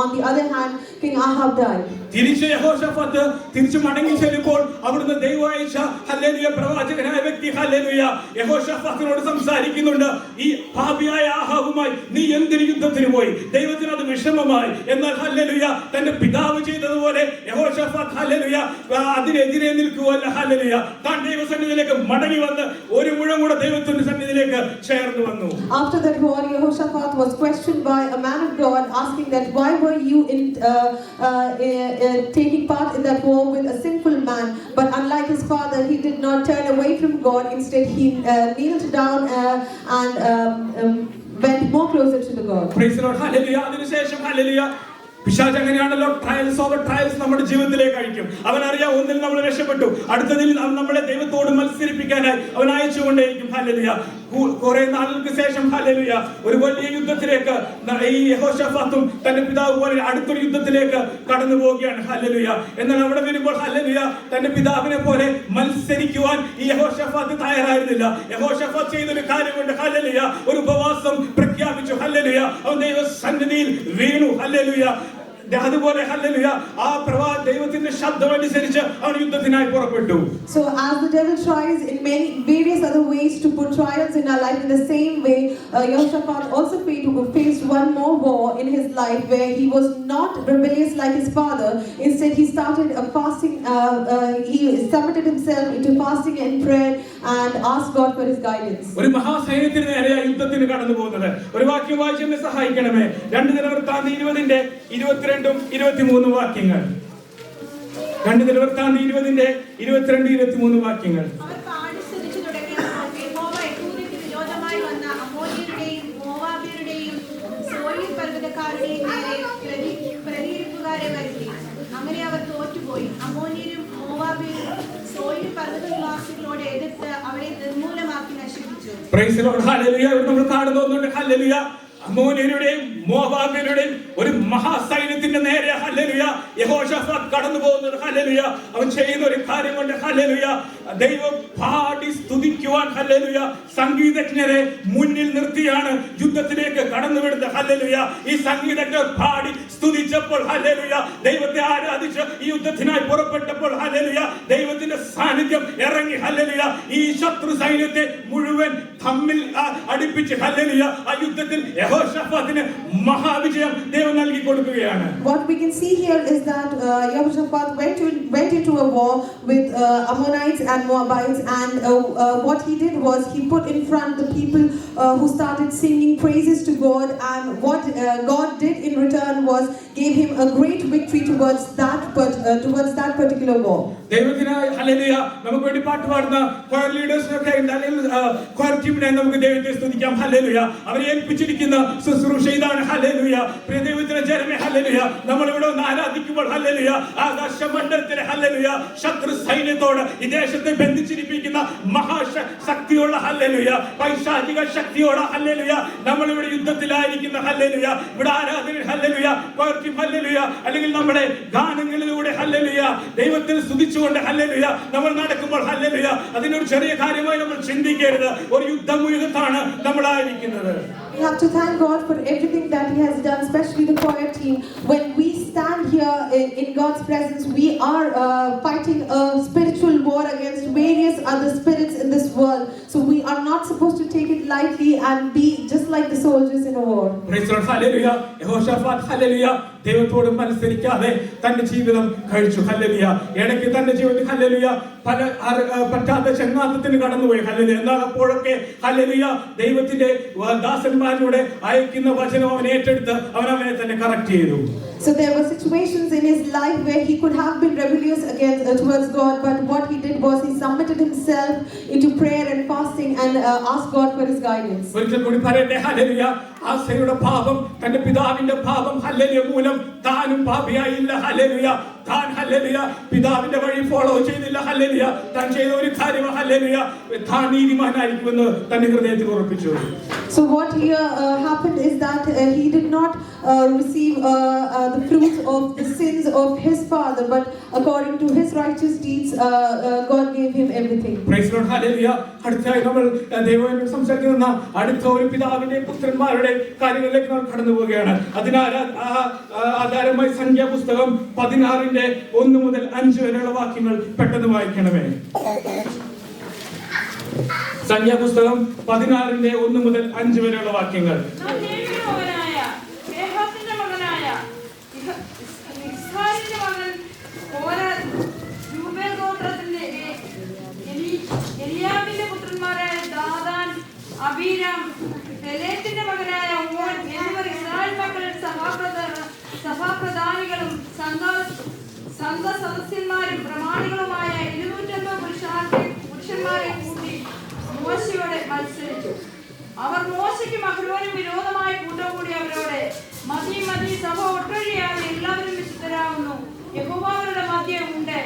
on the other hand King Ahab died. തിരിച്ച് യഹോശാഫാത്ത് തിരിച്ചു മടങ്ങി ചെല്ലുമ്പോൾ അവിടുന്ന് ദൈവം അയച്ച ഹല്ലേലൂയ പ്രവാചകനായ വ്യക്തി ഹല്ലേലൂയ യഹോശാഫാത്തിനോട് സംസാരിക്കുന്നുണ്ട്, ഈ പാപിയായ ആഹാബുമായി നീ എന്തിന് യുദ്ധത്തിന് പോയി? ദൈവത്തിന് അത് വിഷമമായി. എന്നാൽ ഹല്ലേലൂയ തന്റെ പിതാവ് ചെയ്തതുപോലെ യഹോശാഫാത്ത് ഹല്ലേലൂയ അതിനെതിരെ നിൽക്കുവല്ല. ഹല്ലേലൂയ താൻ ദൈവസന്നിധിയിലേക്ക് മടങ്ങി വന്ന് ഒരു മുഴം കൂടെ ദൈവത്തിന്റെ സന്നിധിയിലേക്ക് ചേർന്ന് വന്നു. After that war Yehoshaphat was questioned by a man of God, asking that why were you taking part in that war with a sinful man? But unlike his father, he did not turn away from God. Instead he kneeled down and went more closer to the God. Praise the Lord. Hallelujah. അതിനുശേഷം hallelujah പിശാച് അങ്ങനെയാണല്ലോ, trials over trials നമ്മുടെ ജീവിതത്തിലേക്ക് അയക്കും. അവനറിയാം ഒന്നിൽ നമ്മൾ രക്ഷപ്പെട്ടു, അടുത്തതിൽ നമ്മളെ ദൈവത്തോട് മത്സരിപ്പിക്കാനായി അവൻ അയച്ചുകൊണ്ടേയിരിക്കും. ഹല്ലേലൂയ കുറെ നാളുകൾക്ക് ശേഷം ഹല്ലേലൂയ ഒരു വലിയ യുദ്ധത്തിലേക്ക് ഈ യഹോശാഫാത്തും തന്റെ പിതാവ് പോലെ അടുത്തൊരു യുദ്ധത്തിലേക്ക് കടന്നു പോവുകയാണ്. ഹല്ലേലൂയ എന്നാൽ അവിടെ വരുമ്പോൾ ഹല്ലേലൂയ തന്റെ പിതാവിനെ പോലെ മത്സരിക്കുവാൻ ഈ യഹോശാഫാത്ത് തയ്യാറായിരുന്നില്ല. യഹോശാഫാത്ത് ചെയ്തൊരു കാര്യമുണ്ട്. ഹല്ലേലൂയ ഒരു ഉപവാസം പ്രഖ്യാപിച്ചു. ഹല്ലേലൂയ അവൻ ദൈവ സന്നിധിയിൽ വീണു. ഹല്ലേലൂയ അതുപോലെ ഹല്ലേലൂയ ആ ദൈവത്തിന്റെ ശബ്ദം അനുസരിച്ച് അവൻ യുദ്ധത്തിനായി പുറപ്പെട്ടു. So as the devil tries in many various other ways to put trials in our life, in the same way Yehoshaphat also faced one more war in his life where he was not rebellious like his father. Instead he started a fasting, he submitted himself into fasting and prayer and asked God for his guidance. ഒരു മഹാസൈന്യത്തിന് നേരെ യുദ്ധത്തിന് കടന്നു പോകുന്നത്. ഒരു വാക്യം വായിച്ച് എന്നെ സഹായിക്കണമേ. 2 ദിനവൃത്താന്തം 20-ന്റെ 22-23 വാക്യങ്ങൾ. 2 ദിനവൃത്താന്തം 20-ന്റെ 22-23 വാക്യങ്ങൾ. അവർ പാടിസ്തുതിച്ചു തുടങ്ങിയപ്പോൾ യഹോവ യെഹൂദയ്ക്ക് വിരോധമായി വന്ന അമ്മോന്യരുടെയും മോവാബ്യരുടെയും സോയീർ പർവ്വതക്കാരുടെയും നേരെ പ്രതിയിരിപ്പുകാരെ വരുത്തി. അങ്ങനെ അവർ തോറ്റുപോയി. അമ്മോന്യരും മോവാബ്യരും സോയീർ പർവ്വത നിവാസികളോട് എതിർത്ത് അവരെ നിർമൂലമാക്കി നശിപ്പിച്ചു. Price the Lord. ഹല്ലേലൂയ. നമ്മൾ കാണുന്നുണ്ട് ഹല്ലേലൂയ അമ്മോന്യരുടെയും മോവാബ്യരുടെയും ഒരു മഹാസൈന്യത്തിന്റെ നേരെ ഹല്ലേലൂയ യഹോശാഫാത്ത് കടന്നു പോകുന്നത്. ഹല്ലേലൂയ അവൻ ചെയ്യുന്ന ഒരു കാര്യമുണ്ട്. ഹല്ലേലൂയ ദൈവം പാടി സ്തുതിക്കുവാൻ ഹല്ലേലൂയ സംഗീതജ്ഞരെ മുന്നിൽ നിർത്തിയാണ് യുദ്ധത്തിലേക്ക് കടന്നുവിടുന്ന ഹല്ലേലൂയ ഈ സംഗീതങ്ങൾ പാടി സ്തുതിച്ചപ്പോൾ ഹല്ലേലൂയ ദൈവത്തെ ആരാധിച്ച് ഈ യുദ്ധത്തിനായി പുറപ്പെട്ടപ്പോൾ ഹല്ലേലൂയ ദൈവത്തിന്റെ സാന്നിധ്യം ഇറങ്ങി ഹല്ലേലൂയ ഈ ശത്രു സൈന്യത്തെ മുഴുവൻ തമ്മിൽ അടുപ്പിച്ച് ഹല്ലേലൂയ ആ യുദ്ധത്തിൽ യഹോശാഫാത്തിന് മഹാവിജയം ദൈവം നൽകി കൊടുക്കുകയാണ്. What we can see here is that Yehoshaphat went into a war with Ammonites and Moabites, and what he did was he put in front the people who started singing praises to God, and what God did in return was gave him a great victory towards that particular war. ദൈവത്തിനായി ഹല്ലേലൂയ നമുക്ക് വേണ്ടി പാട്ട് പാടുന്ന choir leaders ഒക്കെ അല്ലെങ്കിൽ choir ടീമിനെ നമുക്ക് ദൈവത്തെ സ്തുതിക്കാം. ഹല്ലേലൂയ അവരെ ഏൽപ്പിച്ചിരിക്കുന്ന ശുശ്രൂഷ ഇതാണ്. ഹല്ലേലൂയ പ്രിയ ദൈവത്തിന്റെ ജനമേ ഹല്ലേലൂയ നമ്മൾ ഇവിടെ ഒന്ന് ആരാധിക്കുമ്പോൾ ഹല്ലേലൂയ ആകാശമണ്ഡലത്തിലെ ഹല്ലേലൂയ ശത്രു സൈന്യത്തോട് ഈ ദേശത്തെ ബന്ധിച്ചിരിപ്പിക്കുന്ന മഹാശക്തിയുള്ള ഹല്ലേലൂയ പൈശാചിക ശക്തിയോട് ഹല്ലേലൂയ നമ്മൾ ഇവിടെ യുദ്ധത്തിലായിരിക്കുന്ന ഹല്ലേലൂയ ഇവിടെ ആരാധന ഹല്ലേലൂയ choir ടീം ഹല്ലേലൂയ അല്ലെങ്കിൽ നമ്മുടെ ഗാനങ്ങളിലൂടെ ഹല്ലേലൂയ ദൈവത്തെ സ്തുതിച്ചുകൊണ്ട് ഹല്ലേലൂയ നമ്മൾ നടക്കുമ്പോൾ ഹല്ലേലൂയ അതിനൊരു ചെറിയ കാര്യമായി നമ്മൾ ചിന്തിക്കരുത്. ഒരു യുദ്ധമുഖത്താണ് നമ്മളായിരിക്കുന്നത്. We have to thank God for everything that He has done, especially the choir team. When we stand here in God's presence, we are fighting a spiritual war against various other spirits in this world. So we are not supposed to take it lightly and be just like the soldiers in a war. Praise the Lord, hallelujah. Jehoshaphat hallelujah ദൈവത്തോട് മത്സരിക്കാതെ തന്റെ ജീവിതം കഴിച്ചു. Hallelujah ഇടയ്ക്ക് തന്റെ ജീവിതത്തിൽ hallelujah പല പറ്റാത്ത ചങ്ങാത്തത്തിന് കടന്നുപോയി. ഹല്ലേലൂയ എന്നാൽ അപ്പോഴൊക്കെ ഹല്ലേലൂയ ദൈവത്തിന്റെ ദാസന്മാരിലൂടെ അയക്കുന്ന വചനം അവൻ ഏറ്റെടുത്ത് അവനെ തന്നെ കറക്റ്റ് ചെയ്തു. So there were situations in his life where he could have been rebellious towards God, but what he did was he submitted himself into prayer and fasting and asked God for his guidance. ഒരിക്കൽ കൂടി പറയട്ടെ hallelujah ആസയുടെ പാപം തന്റെ പിതാവിന്റെ പാപം hallelujah മൂലം താനും പാപിയായില്ല. Hallelujah താൻ ഹല്ലേലൂയ പിതാവിന്റെ വഴി ഫോളോ ചെയ്തില്ല. ഹല്ലേലൂയ താൻ ചെയ്ത ഒരു കാര്യം ഹല്ലേലൂയ താൻ നീതിമാനായിരിക്കുമെന്ന് തന്റെ ഹൃദയത്തിൽ ഉറപ്പിച്ചു. So what here happened is that he did not receive the fruits of the sins of his father, but according to his righteous deeds, God gave him everything. Praise the Lord, hallelujah. അടുത്തായി നമ്മൾ ദൈവത്തോട് സംസാരിക്കുന്ന അടുത്ത ഒരു പിതാവിന്റെ പുത്രന്മാരുടെ കാര്യങ്ങളിലേക്ക് നമ്മൾ കടന്നു പോവുകയാണ്. ആധാരമായി സംഖ്യാപുസ്തകം 16:1 മുതൽ 5 വരെയുള്ള വാക്യങ്ങൾ പെട്ടെന്ന് വായിക്കണമേ. സംഖ്യാപുസ്തകം 16:1 മുതൽ 5 വരെയുള്ള വാക്യങ്ങൾ. എലിയാബിന്റെ പുത്രന്മാരായ ദാദാൻ, അബീരാം, പെലേത്തിന്റെ മകനായ ഓൻ എന്നിവർ ഇസ്രായേൽ മക്കളിൽ സഭാപ്രധാനികളും സംഘസദസ്യന്മാരും പ്രമാണികളുമായ 250 പുരുഷന്മാരെ കൂട്ടി മോശയോട് മത്സരിച്ചു. അവർ മോശയ്ക്കും അഹ്റോനും വിരോധമായി കൂട്ടം കൂടി അവരോട്, മതി മതി, സഭ ഒട്ടൊഴിയാതെ എല്ലാവരും വിശുദ്ധരാകുന്നു, യഹോവ അവരുടെ മധ്യേ ഉണ്ട്.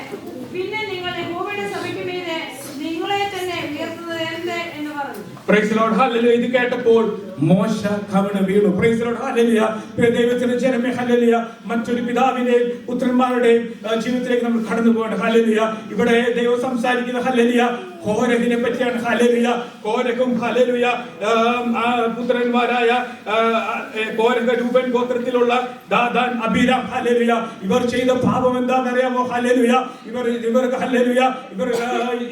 പിന്നെ നിങ്ങൾ യഹോവയുടെ സഭയ്ക്ക് മീതെ നിങ്ങളെ തന്നെ ഉയർത്തുന്നത് എന്ത് എന്ന് പറഞ്ഞു. Praise the Lord, hallelujah. ഇത് കേട്ടപ്പോൾ മോശ കവണ് വീണു. Praise the Lord, hallelujah. ദൈവത്തിന്റെ ജനമേ ഹല്ലേലൂയ. മറ്റൊരു പിതാവിന്റെയും പുത്രന്മാരുടെയും ജീവിതത്തിലേക്ക് നമ്മൾ കടന്നു പോകണം. ഹല്ലേലൂയ. ഇവിടെ ദൈവം സംസാരിക്കുന്ന ഹല്ലേലൂയ കോരഹിനെ പറ്റിയാണ്. ഹല്ലേലൂയ. കോരഹും ഹല്ലേലൂയ പുത്രന്മാരായ കോരഹ രൂപൻ ഗോത്രത്തിലുള്ള ദാദാൻ, അബീരാം ഹല്ലേലൂയ ഇവർ ചെയ്ത പാപം എന്താണെന്നറിയാമോ? ഹല്ലേലൂയ ഇവർക്ക് ഹല്ലേലൂയ ഇവർ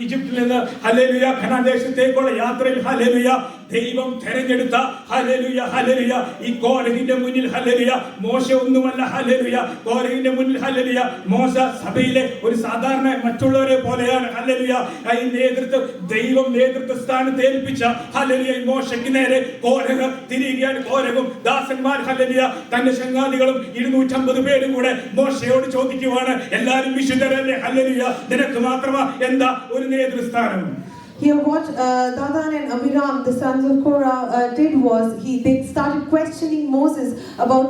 ഈജിപ്തിൽ നിന്ന് ഹല്ലേലൂയ കനാൻ ദേശത്തേക്കുള്ള യാത്രയിൽ ഹല്ലേലൂയ ദൈവം തെരഞ്ഞെടുത്ത ഹല്ലേലൂയ ഹല്ലേലൂയ ഈ കോരഹിന്റെ മുന്നിൽ ഹല്ലേലൂയ മോശ ഒന്നുമല്ല. ഹല്ലേലൂയ കോരഹിന്റെ മുന്നിൽ ഹല്ലേലൂയ മോശ സഭയിലെ ഒരു സാധാരണ മറ്റുള്ളവരെ പോലെയാണ്. ഹല്ലേലൂയ ദൈവം നേതൃത്വ സ്ഥാനത്ത് ഏൽപ്പിച്ച ഹല്ലേലൂയ മോശയ്ക്ക് നേരെ കോരഹ തിരികെയാണ്. കോരഹും ദാസന്മാർ ഹല്ലേലൂയ തന്റെ ചങ്ങാതികളും 250 പേരും കൂടെ മോശയോട് ചോദിക്കുവാണ്, എല്ലാവരും വിശുദ്ധരല്ലേ? ഹല്ലേലൂയ നിനക്ക് മാത്രമാ എന്താ ഒരു നേതൃസ്ഥാനം? Here what Dathan and Abiram, the sons of Korah, did was they started questioning Moses about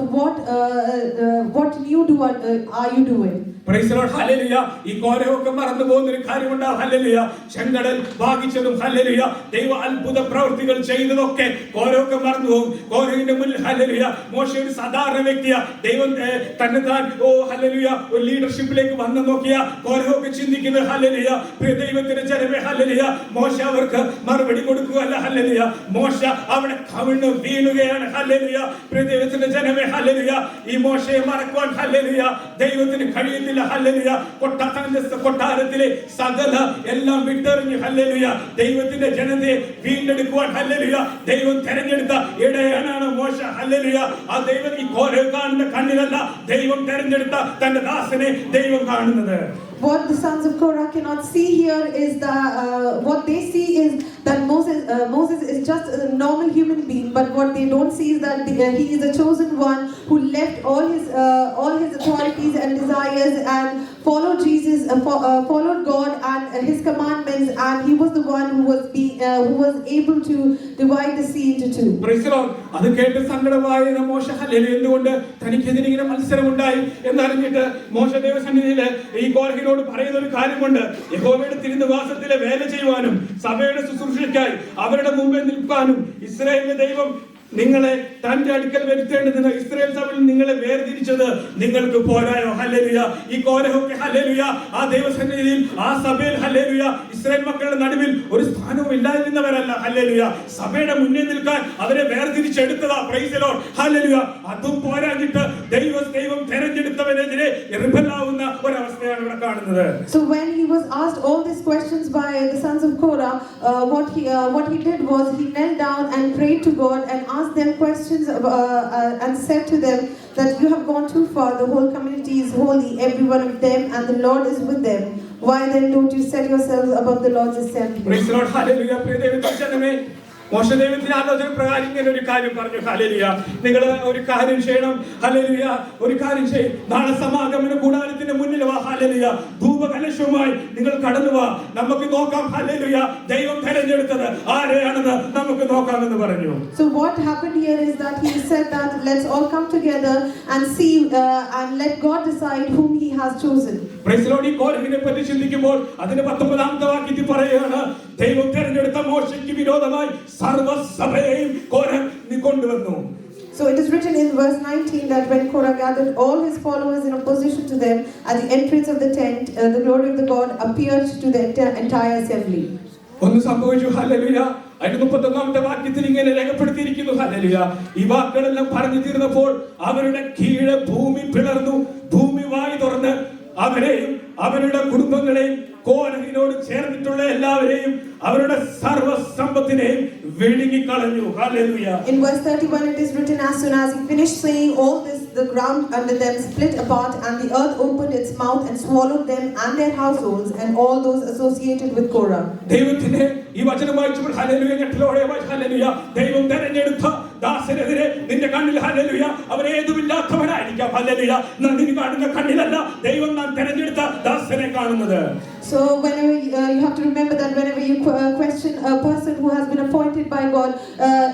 what you do are you doing. Praise the Lord, hallelujah. ഈ കോരഹൊക്കെ മറന്നു പോകുന്ന ഒരു കാര്യമുണ്ട്. ഹല്ലേലൂയ ചെങ്കടൽ ഭാഗിച്ചതും ഹല്ലേലൂയ ദൈവ അത്ഭുത പ്രവൃത്തികൾ ചെയ്തതൊക്കെ കോരഹൊക്കെ മറന്നു പോകും. കോരഹിന്റെ മുന്നിൽ ഹല്ലേലൂയ മോശ ഒരു സാധാരണ വ്യക്തിയാ. ദൈവം തന്നെ താൻ ഹല്ലേലൂയ ഒരു ലീഡർഷിപ്പിലേക്ക് വന്നു നോക്കിയ കോരഹൊക്കെ ചിന്തിക്കുന്നത് ഹല്ലേലൂയ പ്രിയ ദൈവത്തിന്റെ ജനമേ ഹല്ലേലൂയ മോശ അവർക്ക് മറുപടി കൊടുക്കുകയല്ല. ഹല്ലേലൂയ. മോശ അവിടെ കവിണ് വീണുകയാണ്. ഹല്ലേലൂയ. ദൈവത്തിന്റെ ജനമേ, ഹല്ലേലൂയ. ഈ മോശയെ മറക്കുവാൻ ഹല്ലേലൂയ ദൈവത്തിന് കഴിയുന്നില്ല. ഹല്ലേലൂയ. കൊട്ടാരത്തിലെ സകല എല്ലാം വിട്ടെറിഞ്ഞ് ഹല്ലേലൂയ ദൈവത്തിന്റെ ജനതയെ വീണ്ടെടുക്കുവാൻ ഹല്ലേലൂയ ദൈവം തെരഞ്ഞെടുത്ത ഇടയനാണ് മോശ. ഹല്ലേലൂയ. ആ ദൈവം ഈ കോരഹ് കാണുന്ന കണ്ണിലല്ല ദൈവം തെരഞ്ഞെടുത്ത തന്റെ ദാസനെ ദൈവം കാണുന്നത്. What the sons of Korah cannot see here is what they see is that Moses is just a normal human being, but what they don't see is that he is a chosen one who left all his authorities and desires and followed Jesus, followed God and His commandments, and he was the one who was able to divide the sea into two. Praise the Lord. അത് കേട്ട് സങ്കടമായ മോശ hallelujah എന്തുകൊണ്ട് തനിക്കെതിരെ ഇങ്ങനെ മത്സരമുണ്ടായി എന്നറിഞ്ഞിട്ട് മോശ ദൈവസന്നിധിയിൽ ഈ കോരഹിനോട് പറയുന്ന ഒരു കാര്യമുണ്ട്. യഹോവയുടെ തിരുനിവാസത്തിലെ വേല ചെയ്യുവാനും സഭയുടെ ശുശ്രൂഷയ്ക്കായി അവരുടെ മുമ്പിൽ നിൽക്കാനും ഇസ്രായേലിന്റെ ദൈവം നിങ്ങളെ തന്റെ അടുക്കൽ വരുത്തേണ്ടതിന് ഇസ്രായേൽ സഭയിൽ നിങ്ങളെ വേർതിരിച്ചത് നിങ്ങൾക്ക് പോരായോ? ഹല്ലേലൂയ. ഈ കോരഹൊക്കെ ഹല്ലേലൂയ ആ ദൈവസന്നിധിയിൽ ആ സഭയിൽ ഹല്ലേലൂയ ഇസ്രായേൽ മക്കളുടെ നടുവിൽ ഒരു സ്ഥാനവും ഇല്ലാതിരുന്നവരല്ല. ഹല്ലേലൂയ. സഭയുടെ മുന്നിൽ നിൽക്കാൻ അവരെ വേർതിരിച്ചെടുത്തതാ. Praise the Lord. ഹല്ലേലൂയ. അതും പോരാഞ്ഞിട്ട് ദൈവം തെരഞ്ഞെടുത്തവനെതിരെ റിബലാവുന്ന ഒരവസ്ഥയാണ് ഇവിടെ കാണുന്നത്. So when he was asked all these questions by the sons of Korah, what he did was he knelt down and prayed to God and asked them questions and said to them that you have gone too far. The whole community is holy, every one of them, and the Lord is with them. Why then don't you set yourselves above the Lord's assembly? Praise the Lord. Hallelujah. പ്രിയ ദൈവജനമേ, മോശ ദൈവത്തിന്റെ ആലോചന പ്രകാരം ഇങ്ങനെ ഒരു കാര്യം പറഞ്ഞു. Hallelujah. നിങ്ങൾ ഒരു കാര്യം ചെയ്യണം. ഹല്ലേലൂയ. ഒരു കാര്യം ചെയ്യും. നാളെ സമാഗമന കൂടാരത്തിന്റെ മുന്നിൽ വാ. ഹല്ലേലൂയ. ധൂപകലശവുമായി നിങ്ങൾ കടന്നു വാ. നമുക്ക് നോക്കാം. ഹല്ലേലൂയ. ദൈവം തെരഞ്ഞെടുത്തത് ആരെയാണെന്ന് നമുക്ക് നോക്കാമെന്ന് പറഞ്ഞു. So what happened here is that he said that let's all come together and see and let God decide whom he has chosen. Praise the Lord. ഈ കോരഹിനെ പറ്റി ചിന്തിക്കുമ്പോൾ അതിന്റെ 19ാമത്തെ വാക്യത്തിൽ പറയുകയാണ് ദൈവം തെരഞ്ഞെടുത്ത മോശയ്ക്ക് വിരോധമായി സർവ്വസഭയെയും കോരഹ് കൊണ്ടുവന്നു. So it is written in verse 19 that when Korah gathered all his followers in opposition to them at the entrance of the tent, the glory of the God appeared to the entire assembly. ഒന്ന് സംഭവിച്ചു. Hallelujah. അതിന്റെ 31ാമത്തെ വാക്യത്തിൽ ഇങ്ങനെ രേഖപ്പെടുത്തിയിരിക്കുന്നു. Hallelujah. ഈ വാക്കുകളെല്ലാം പറഞ്ഞു തീർന്നപ്പോൾ അവരുടെ കീഴെ ഭൂമി പിളർന്നു. ഭൂമി വായി തുറന്ന് അവരെയും അവരുടെ കുടുംബങ്ങളെയും കോരഹിനോട് ചേർന്നിട്ടുള്ള എല്ലാവരെയും അവരുടെ സർവ്വസമ്പത്തിനെയും വിഴുങ്ങിക്കളഞ്ഞു. Hallelujah. In verse 31 it is written, as soon as he finished saying all this, the ground under them split apart, and the earth opened its mouth and swallowed them and their households and all those associated with Korah. ദൈവത്തിന്റെ ഈ വചനം വായിച്ചപ്പോൾ hallelujah ഞെട്ടലോടെ hallelujah ദൈവം തെരഞ്ഞെടുത്ത ദാസനെതിരെ നിന്റെ കണ്ണിൽ hallelujah അവൻ ഏതുമില്ലാത്തവനായിരിക്കാം. ഹല്ലേലൂയ. നിന്റെ കാണുന്ന കണ്ണിലല്ല ദൈവം നാം തെരഞ്ഞെടുത്ത ദാസനെ കാണുന്നത്. So whenever you have to remember that whenever you question a person who has been appointed by God,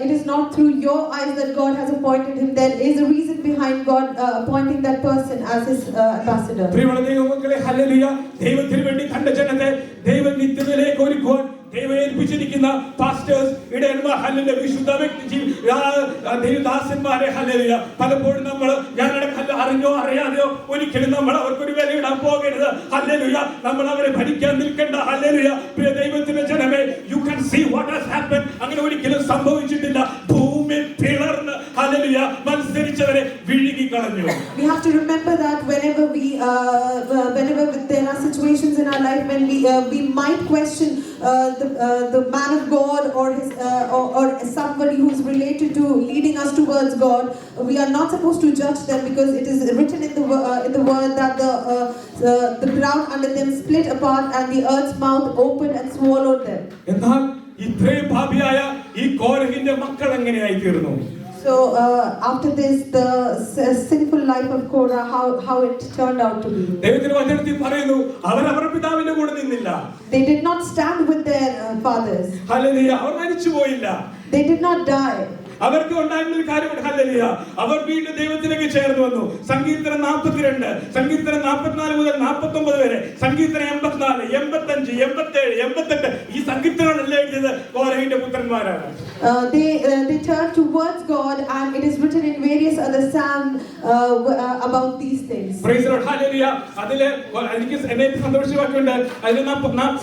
it is not through your eyes that God has appointed him. There is a reason behind God appointing that person as his ambassador. പ്രിയമുള്ള ദൈവമക്കളെ, hallelujah. ദൈവത്തിന് വേണ്ടി തന്റെ ജനത്തെ ദൈവം നിത്യതയിലേക്ക് ഒരുക്കുവാൻ ദൈവം ഏൽപ്പിച്ചിരിക്കുന്ന pastors, ഇടയന്മാർ, hallelujah, വിശുദ്ധ വ്യക്തി ദൈവദാസന്മാരെ ഹല്ലേലൂയ പലപ്പോഴും നമ്മൾ അറിഞ്ഞോ അറിയാതെയോ ഒരിക്കലും നമ്മൾ അവർക്കൊരു വിലയിടാൻ പോകരുത്. ഹല്ലേലൂയ. നമ്മൾ അവരെ ഭരിക്കാൻ നിൽക്കേണ്ട. ഹല്ലേലൂയ. പ്രിയ ദൈവത്തിന്റെ ജനമേ, you can see what has happened. അങ്ങനെ ഒരിക്കലും സംഭവിച്ചിട്ടില്ല. ഭൂമി പിളർന്ന് ഹല്ലേലൂയ മത്സരിച്ചവരെ വിഴുങ്ങിക്കളഞ്ഞു. We have to remember that whenever there are situations in our life when we might question the man of God or his or somebody who's related to leading us towards God, we are not supposed to judge them, because it is written in the word that the ground under them split apart and the earth's mouth opened and swallowed them. എന്നാൽ ഇത്രയും പാപിയായ ഈ കോരഹിന്റെ മക്കൾ എങ്ങനെയായി തീർന്നു? So after this, the sinful life of Korah, how it turned out to be. ദൈവത്തിന്റെ വചനത്തിൽ പറയുന്നു അവർ അവരുടെ പിതാവിന്റെ കൂടെ നിന്നില്ല. They did not stand with their fathers. ഹല്ലേലൂയ. അവർ മരിച്ചു പോയില്ല. They did not die. അവർക്ക് ഉണ്ടായിരുന്ന ഒരു കാര്യമുണ്ട്. ഹല്ലേലൂയ. അവർ വീണ്ടും ദൈവത്തിലേക്ക് ചേർന്ന് വന്നു. സങ്കീർത്തനം 42, സങ്കീർത്തനം 44 മുതൽ 49 വരെ, സങ്കീർത്തനം 84, 85, 87, 88 ഈ സങ്കീർത്തനങ്ങളെല്ലാം എഴുതിയത് കോരഹിന്റെ പുത്രന്മാരാണ്. They turn towards God, and it is written in various other psalms about these things. Praise the Lord. Hallelujah. അതിലെ എനിക്ക് എന്നെ സന്തോഷിച്ച വാക്യമുണ്ട്. അതിൽ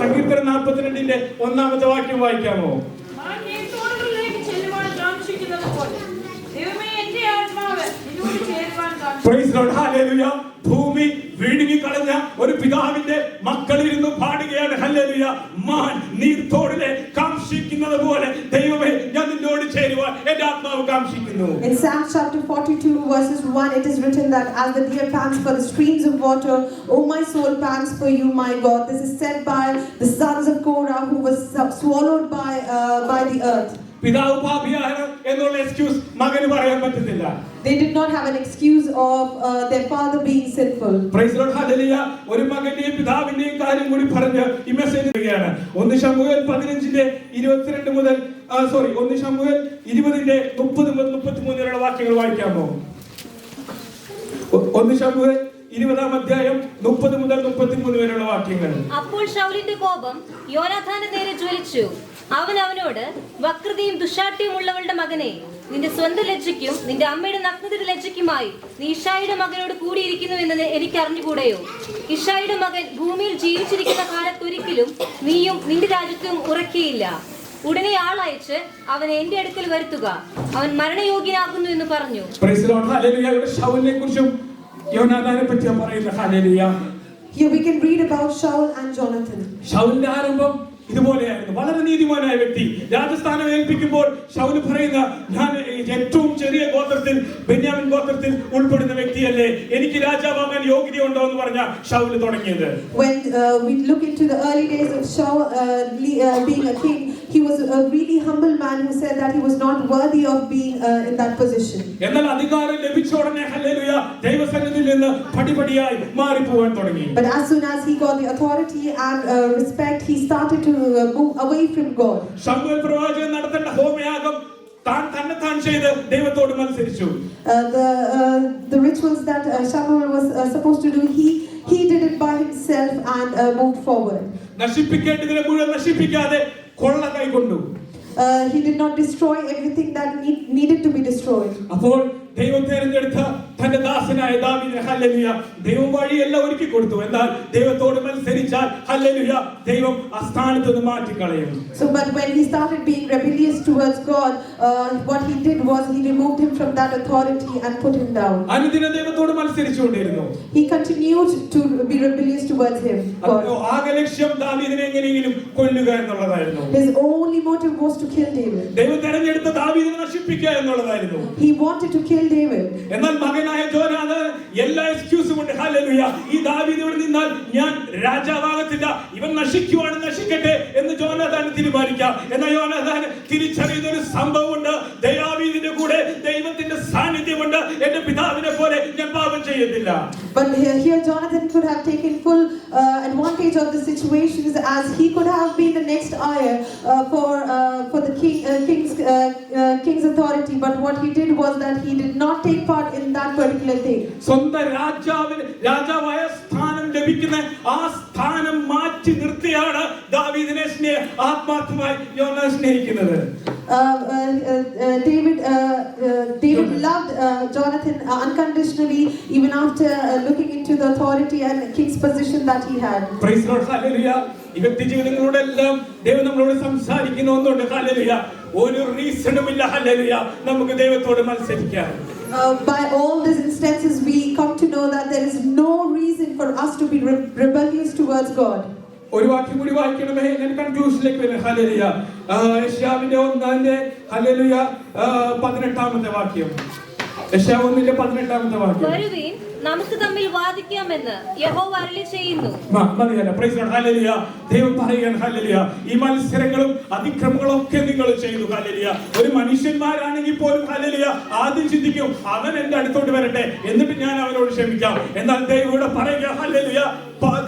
സങ്കീർത്തനം 42ന്റെ 1-ാമത്തെ വാക്യം വായിക്കാമോ? നീർത്തോടുകളിലേക്ക് ചെല്ലുവാൻ കാംക്ഷിക്കുന്നത് പോലെ ദൈവമേ എന്റെ ആത്മാവ് നിന്നോട് ചേരുവാൻ കാംക്ഷിക്കുന്നു. Praise the Lord. Hallelujah. ഭൂമി വിഴുങ്ങി കളഞ്ഞ ഒരു പിതാവിന്റെ മക്കളിരുന്ന് പാടുകയാണ്. ഹല്ലേലൂയ. മാൻ നീർത്തോടിലെ കാംക്ഷിക്കുന്നത് പോലെ ദൈവമേ ഞാൻ നിന്നോട് ചേരുവാൻ എന്റെ ആത്മാവ് കാംക്ഷിക്കുന്നു. In Psalms chapter 42 verses 1, it is written that as the deer pants for the streams of water, O my soul pants for you, my God. This is said by the sons of Korah, who was swallowed by the earth. പിതാവ് പാപിയാണ് എന്നുള്ള excuse മകന് പറയാൻ പറ്റുന്നില്ല. They did not have an excuse of their father being sinful. Praise the Lord. Hallelujah. ഒരു മകന്റെയും പിതാവിന്റെയും കാര്യം കൂടി പറഞ്ഞ് ഈ മെസ്സേജ് ഇടുകയാണ്. 1 ശമൂവേൽ 15ന്റെ 22 മുതൽ 1 ശമൂവേൽ 20ന്റെ 30 മുതൽ 33 വരെയുള്ള വാക്യങ്ങൾ വായിക്കാമോ? 1 ശമൂവേൽ 20-ാം അധ്യായം 30 മുതൽ 33 വരെയുള്ള വാക്യങ്ങൾ. അപ്പോൾ ശൗലിന്റെ കോപം യോനാഥാന്റെ നേരെ ജ്വലിച്ചു. അവൻ അവനോട്, വക്രതയും ദുശാഠ്യവും ഉള്ളവളുടെ മകനെ, നിന്റെ സ്വന്തം ലജ്ജയ്ക്കും നിന്റെ അമ്മയുടെ നഗ്നതയുടെ ലജ്ജയ്ക്കുമായി നീ ഇഷായിയുടെ മകനോട് കൂടിയിരിക്കുന്നു എന്ന് എനിക്ക് അറിഞ്ഞുകൂടെയോ? ഇഷായിയുടെ മകൻ ഭൂമിയിൽ ജീവിച്ചിരിക്കുന്ന കാലത്തൊരിക്കലും നീയും നിന്റെ രാജ്യത്തും ഉറക്കിയില്ല. ഉടനെ ആളയച്ച് അവനെ എന്റെ അടുക്കൽ വരുത്തുക, അവൻ മരണയോഗ്യനാകുന്നു എന്ന് പറഞ്ഞു. Praise the Lord. Hallelujah. ഇവിടെ ശൗലിനെ കുറിച്ചും യോനാഥാനെ പറ്റിയാ പറയുന്നത്. Hallelujah. Here we can read about Shaul and Jonathan. ശൗലിന്റെ ആരംഭം ഇതുപോലെയായിരുന്നു. വളരെ നീതിമാനായ വ്യക്തി. രാജസ്ഥാനം ഏൽപ്പിക്കുമ്പോൾ ശൗല് പറയുന്ന, ഞാൻ ഏറ്റവും ചെറിയ ഗോത്രത്തിൽ ബെന്യാമിൻ ഗോത്രത്തിൽ ഉൾപ്പെടുന്ന വ്യക്തിയല്ലേ, എനിക്ക് രാജാവാകാൻ യോഗ്യതയുണ്ടോ എന്ന് പറഞ്ഞ ശൗല് തുടങ്ങിയത്. When we look into the early days of Shaul being a king, he was a really humble man who said that he was not worthy of being in that position. എന്നാൽ അധികാരം ലഭിച്ച ഉടനെ ഹല്ലേലൂയ ദൈവസന്നിധിയിൽ നിന്ന് പടിപടിയായി മാറിപ്പോവാൻ തുടങ്ങി. But as soon as he got the authority and respect, he started to move away from God. ശമൂവേൽ പ്രവാചകൻ നടത്തേണ്ട ഹോമയാഗം താൻ ചെയ്ത് ദൈവത്തോട് മത്സരിച്ചു. The rituals that Samuel was supposed to do, he did it by himself and moved forward. നശിപ്പിക്കേണ്ടതിനെ മുഴുവൻ നശിപ്പിക്കാതെ കൊള്ള കൈക്കൊണ്ടു. He did not destroy everything that needed to be destroyed. അപ്പോൾ ദൈവം തിരഞ്ഞെടുത്ത തന്റെ ദാസനായ ദാവീദിനെ ഹല്ലേലൂയ ദൈവം വഴിയെല്ലാം ഒരുക്കി കൊടുത്തു. എന്നാൽ ദൈവത്തോട് മത്സരിച്ചാൽ ഹല്ലേലൂയ ദൈവം ആ സ്ഥാനത്ത് നിന്ന് മാറ്റിക്കളയും. So but when he started being rebellious towards God, what he did was he removed him from that authority and put him down. അനുദിനം ദൈവത്തോട് മത്സരിച്ചുകൊണ്ടിരുന്നു. He continued to be rebellious towards him. ആകെ ലക്ഷ്യം ദാവീദിനെ എങ്ങനെയെങ്കിലും കൊല്ലുക എന്നുള്ളതായിരുന്നു. His only motive was to kill David. ദൈവം തിരഞ്ഞെടുത്ത ദാവീദിനെ നശിപ്പിക്കുക എന്നുള്ളതായിരുന്നു. He wanted to kill David. എന്നാൽ മകനായ ജോനാഥാൻ എല്ലാ എക്സ്ക്യൂസും കൊണ്ട് ഹല്ലേലൂയ ഈ ദാവീദ് ഇവിടെ നിന്നാൽ ഞാൻ രാജാവാകത്തില്ല, ഇവൻ നശിക്കട്ടെ എന്ന് ജോനാഥാൻ തീരുമാനിക്കാം. എന്നാൽ യോനാഥാൻ തിരിച്ചറിയുന്ന ഒരു സംഭവമുണ്ട്, ദാവീദിന്റെ കൂടെ ദൈവത്തിന്റെ സാന്നിധ്യമുണ്ട്. എന്റെ പിതാവിനെ പോലെ ഞാൻ പാപം ചെയ്യത്തില്ല. But here Jonathan could have taken full advantage of the situations, as he could have been the next heir for the king's authority. But what he did was that he did not take part in that particular thing. സ്വന്തം രാജാവായ സ്ഥാനം ലഭിക്കുന്ന ആ സ്ഥാനം മാറ്റി നിർത്തിയാണ് ദാവീദിനെ ആത്മാർത്ഥമായി യോനാഥാൻ സ്നേഹിക്കുന്നത്. David loved Jonathan unconditionally, even after looking into the authority and king's position that he had. Praise the Lord. Hallelujah. ഈ വ്യക്തി ജീവിതങ്ങളിലൂടെ എല്ലാം ദൈവം നമ്മളോട് സംസാരിക്കുന്ന ഒന്നുണ്ട്. ഹല്ലേലൂയ. ഒരു റീസണുമില്ല ഹല്ലേലൂയ നമുക്ക് ദൈവത്തോട് മത്സരിക്കാൻ. By all these instances, we come to know that there is no reason for us to be rebellious towards God. ഒരു വാക്യം കൂടി വായിക്കണമേ, ഞാൻ കൺക്ലൂഷനിലേക്ക് വരാം. ഹല്ലേലൂയ. യെശയ്യാവിന്റെ 1-ാമത്തെ ഹല്ലേലൂയ 18-ാമത്തെ വാക്യം. യെശയ്യാവ് 1-ന്റെ 18-ാമത്തെ വാക്യം. വരുവീൻ, നമുക്ക് തമ്മിൽ വാദിക്കാമെന്ന് യഹോവ അരുളി ചെയ്യുന്നു. Price the Lord. ഹല്ലേലൂയ. ദൈവം പറയുകയാണ് ഹല്ലേലൂയ ഈ മത്സരങ്ങളും അതിക്രമങ്ങളും ഒക്കെ നിങ്ങൾ ചെയ്തു. ഹല്ലേലൂയ. ഒരു മനുഷ്യന്മാരാണെങ്കിൽ പോലും ഹല്ലേലൂയ ആദ്യം ചിന്തിക്കും അവൻ എന്റെ അടുത്തോട്ട് വരട്ടെ എന്നിട്ട് ഞാൻ അവനോട് ക്ഷമിക്കാം. എന്നാൽ ദൈവം ഇവിടെ പറയുക ഹല്ലേലൂയ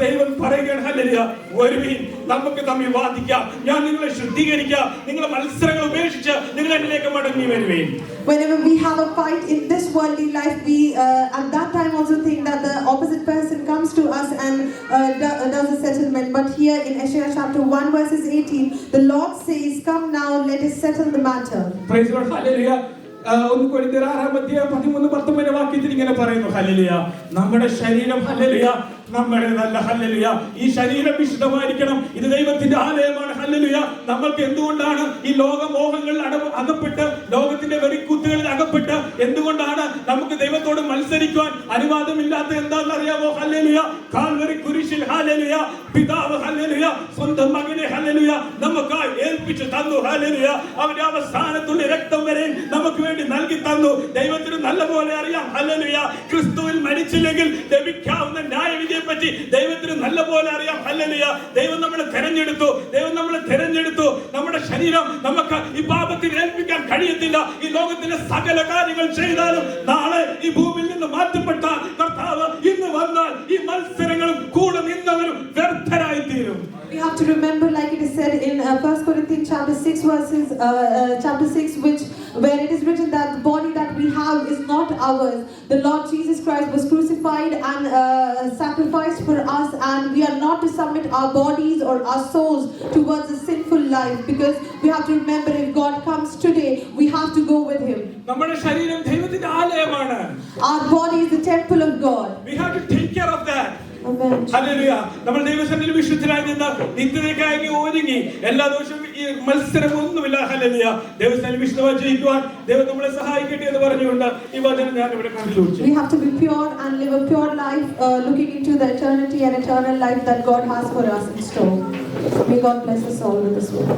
ദൈവം പറയുകയാണ് ഹല്ലേലൂയ, വരുവീൻ നമുക്ക് തമ്മിൽ വാദിക്കാം, ഞാൻ നിങ്ങളെ ശുദ്ധീകരിക്കാം, നിങ്ങളെ മത്സരങ്ങൾ ഉപേക്ഷിച്ച് നിങ്ങൾ എന്നിലേക്ക് മടങ്ങി വരുവീൻ. Whenever we have a fight in this worldly life, we at that time also think that the opposite person comes to us and does a settlement. But here in Isaiah chapter 1 verses 18, the Lord says, "Come now, let us settle the matter." Praise the Lord, hallelujah. 1 കൊരിന്ത്യർ 6:13-19 വാക്യത്തിൽ ഇങ്ങനെ പറയുന്നു, hallelujah, നമ്മുടെ ശരീരം hallelujah നമ്മുടേതല്ല, hallelujah. ഈ ശരീരം വിശുദ്ധമായിരിക്കണം, ഇത് ദൈവത്തിന്റെ ആലയമാണ്, hallelujah. നമ്മൾക്ക് എന്തുകൊണ്ടാണ് ഈ ലോകമോഹങ്ങളിൽ അകപ്പെട്ട് ലോകത്തിന്റെ വെറിക്കൂത്തുകളിൽ അകപ്പെട്ട് എന്തുകൊണ്ടാണ് നമുക്ക് ദൈവത്തോട് മത്സരിക്കുവാൻ അനുവാദമില്ലാത്ത എന്താണെന്ന് അറിയാമോ? ഹല്ലേലൂയ, കാൽവരി കുരിശിൽ ഹല്ലേലൂയ പിതാവ് ഹല്ലേലൂയ സ്വന്തം മകനെ ഹല്ലേലൂയ നമുക്കായി ഏൽപ്പിച്ചു തന്നു, ഹല്ലേലൂയ. അവന്റെ അവസാനത്തുള്ള രക്തം വരെ നമുക്ക് വേണ്ടി നൽകി തന്നു. ദൈവത്തിന് നല്ലപോലെ അറിയാം, ഹല്ലേലൂയ. ക്രിസ്തുവിൽ മരിച്ചില്ലെങ്കിൽ ലഭിക്കാവുന്ന ന്യായവിധിയെ പറ്റി ദൈവത്തിന് നല്ലപോലെ അറിയാം, ഹല്ലേലൂയ. ദൈവം നമ്മളെ തെരഞ്ഞെടുത്തു, നമ്മുടെ ശരീരം നമുക്ക് ഈ പാപത്തിൽ ഏൽപ്പിക്കാൻ കഴിയത്തില്ല. ഈ ലോകത്തിലെ സകല കാര്യങ്ങൾ ചെയ്താലും നാളെ ഈ ഭൂമിയിൽ നിന്ന് മാറ്റപ്പെട്ട കർത്താവ് ഇന്ന് വന്നാൽ ഈ മത്സരങ്ങളും കൂടെ നിന്നവരും വ്യർത്ഥരായി തീരും. We have to remember, like it is said in 1 Corinthians chapter 6 verses chapter 6, where it is written that the body that we have is not ours. The Lord Jesus Christ was crucified and sacrificed for us, and we are not to submit our bodies or our souls towards a sinful life, because we have to remember, if God comes today, we have to go with Him. നമ്മുടെ ശരീരം ദൈവത്തിന്റെ ആലയമാണ്. Our body is the temple of God. We have to take care of that. Amen. Hallelujah. നമ്മൾ ദൈവസന്നിധിയിൽ വിശുദ്ധരായി നിന്ന് നിത്യതയ്ക്കായി ഒരുങ്ങി എല്ലാ ദിവസവും ഈ മത്സരമൊന്നുമില്ല, ഹല്ലേലൂയ. ദൈവസന്നിധിയിൽ വിശുദ്ധമായി ജീവിക്കുവാൻ ദൈവം നമ്മളെ സഹായിക്കട്ടെ എന്ന് പറഞ്ഞുകൊണ്ട് ഈ വചനം ഞാൻ ഇവിടെ കൺക്ലൂഡ് ചെയ്തു. We have to be pure and live a pure life, looking into the eternity and eternal life that God has for us in store. May God bless us all with this word.